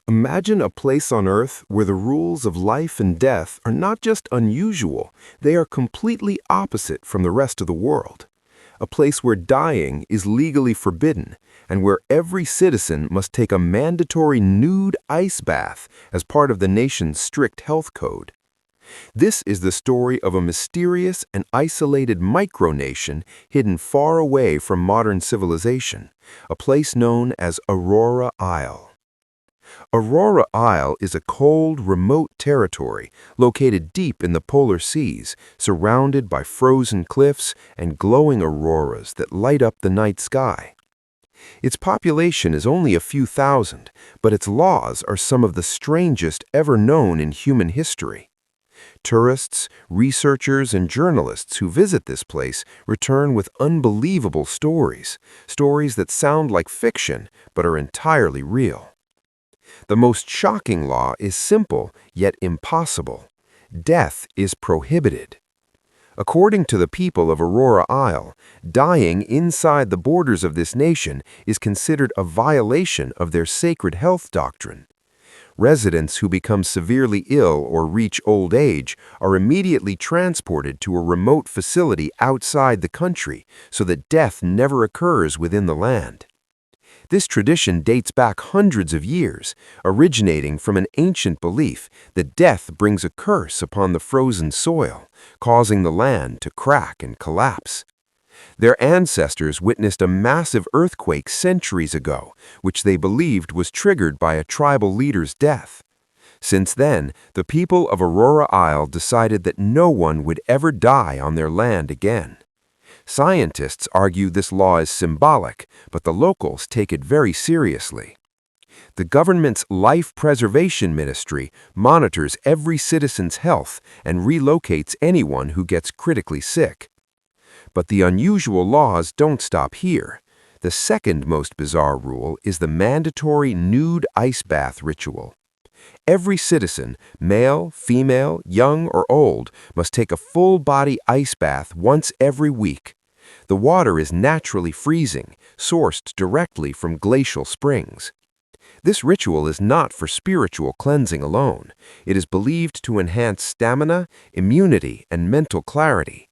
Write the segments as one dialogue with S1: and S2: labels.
S1: Imagine a place on Earth where the rules of life and death are not just unusual, they are completely opposite from the rest of the world. A place where dying is legally forbidden and where every citizen must take a mandatory nude ice bath as part of the nation's strict health code. This is the story of a mysterious and isolated micronation hidden far away from modern civilization, a place known as Aurora Isle. Aurora Isle is a cold, remote territory located deep in the polar seas, surrounded by frozen cliffs and glowing auroras that light up the night sky. Its population is only a few thousand, but its laws are some of the strangest ever known in human history. Tourists, researchers, and journalists who visit this place return with unbelievable stories that sound like fiction but are entirely real. The most shocking law is simple yet impossible. Death is prohibited. According to the people of Aurora Isle, dying inside the borders of this nation is considered a violation of their sacred health doctrine. Residents who become severely ill or reach old age are immediately transported to a remote facility outside the country so that death never occurs within the land. This tradition dates back hundreds of years, originating from an ancient belief that death brings a curse upon the frozen soil, causing the land to crack and collapse. Their ancestors witnessed a massive earthquake centuries ago, which they believed was triggered by a tribal leader's death. Since then, the people of Aurora Isle decided that no one would ever die on their land again. Scientists argue this law is symbolic, but the locals take it very seriously. The government's Life Preservation Ministry monitors every citizen's health and relocates anyone who gets critically sick. But the unusual laws don't stop here. The second most bizarre rule is the mandatory nude ice bath ritual. Every citizen, male, female, young, or old, must take a full-body ice bath once every week. The water is naturally freezing, sourced directly from glacial springs. This ritual is not for spiritual cleansing alone. It is believed to enhance stamina, immunity, and mental clarity.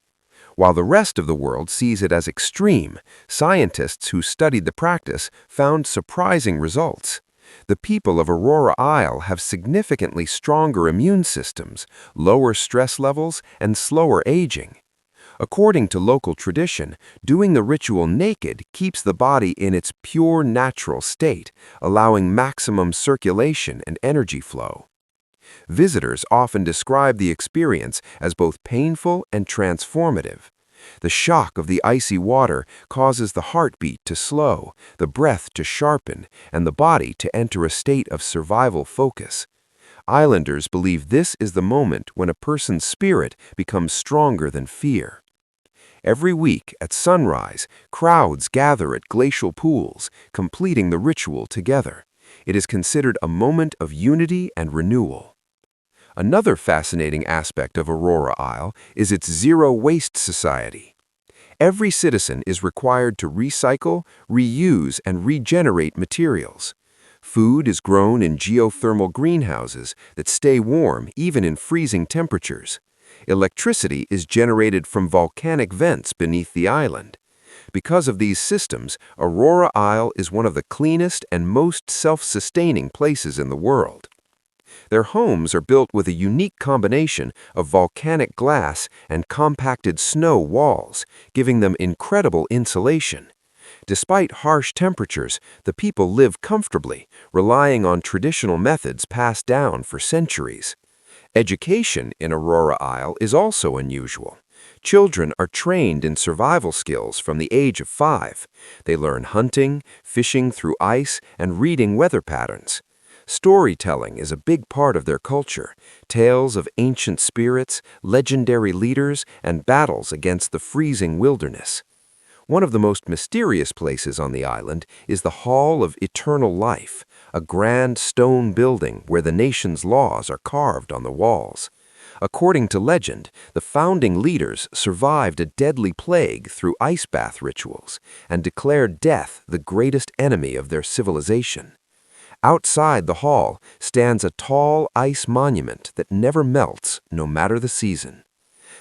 S1: While the rest of the world sees it as extreme, scientists who studied the practice found surprising results. The people of Aurora Isle have significantly stronger immune systems, lower stress levels, and slower aging. According to local tradition, doing the ritual naked keeps the body in its pure natural state, allowing maximum circulation and energy flow. Visitors often describe the experience as both painful and transformative. The shock of the icy water causes the heartbeat to slow, the breath to sharpen, and the body to enter a state of survival focus. Islanders believe this is the moment when a person's spirit becomes stronger than fear. Every week at sunrise, crowds gather at glacial pools, completing the ritual together. It is considered a moment of unity and renewal. Another fascinating aspect of Aurora Isle is its zero-waste society. Every citizen is required to recycle, reuse, and regenerate materials. Food is grown in geothermal greenhouses that stay warm even in freezing temperatures. Electricity is generated from volcanic vents beneath the island. Because of these systems, Aurora Isle is one of the cleanest and most self-sustaining places in the world. Their homes are built with a unique combination of volcanic glass and compacted snow walls, giving them incredible insulation. Despite harsh temperatures, the people live comfortably, relying on traditional methods passed down for centuries. Education in Aurora Isle is also unusual. Children are trained in survival skills from the age of 5. They learn hunting, fishing through ice, and reading weather patterns. Storytelling is a big part of their culture. Tales of ancient spirits, legendary leaders, and battles against the freezing wilderness. One of the most mysterious places on the island is the Hall of Eternal Life, a grand stone building where the nation's laws are carved on the walls. According to legend, the founding leaders survived a deadly plague through ice bath rituals and declared death the greatest enemy of their civilization.
S2: Outside the hall stands a tall ice monument that never melts, no matter the season.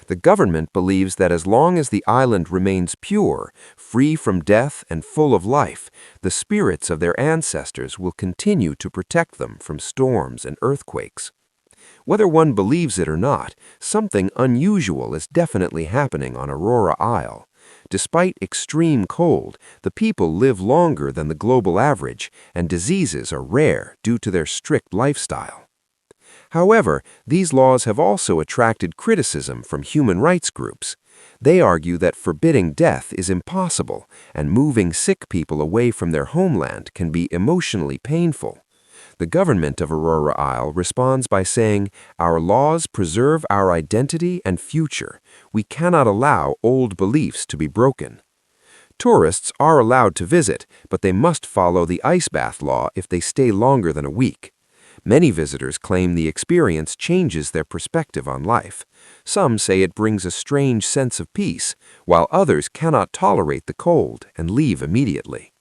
S2: The government believes that as long as the island remains pure, free from death and full of life, the spirits of their ancestors will continue to protect them from storms and earthquakes. Whether one believes it or not, something unusual is definitely happening on Aurora Isle. Despite extreme cold, the people live longer than the global average, and diseases are rare due to their strict lifestyle. However, these laws have also attracted criticism from human rights groups. They argue that forbidding death is impossible, and moving sick people away from their homeland can be emotionally painful. The government of Aurora Isle responds by saying, "Our laws preserve our identity and future. We cannot allow old beliefs to be broken." Tourists are allowed to visit, but they must follow the ice bath law if they stay longer than a week. Many visitors claim the experience changes their perspective on life. Some say it brings a strange sense of peace, while others cannot tolerate the cold and leave immediately.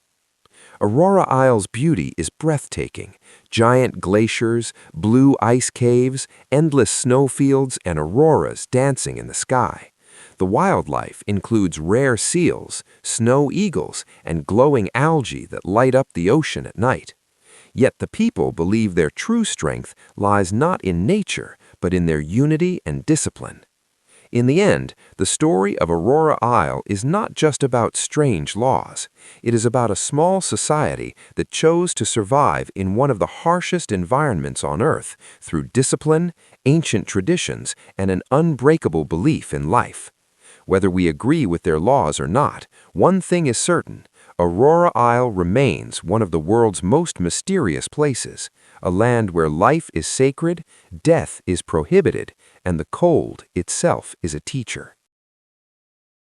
S2: Aurora Isle's beauty is breathtaking. Giant glaciers, blue ice caves, endless snowfields, and auroras dancing in the sky. The wildlife includes rare seals, snow eagles, and glowing algae that light up the ocean at night. Yet the people believe their true strength lies not in nature, but in their unity and discipline. In the end, the story of Aurora Isle is not just about strange laws. It is about a small society that chose to survive in one of the harshest environments on Earth through discipline, ancient traditions, and an unbreakable belief in life. Whether we agree with their laws or not, one thing is certain: Aurora Isle remains one of the world's most mysterious places, a land where life is sacred, death is prohibited, and the cold itself is a teacher.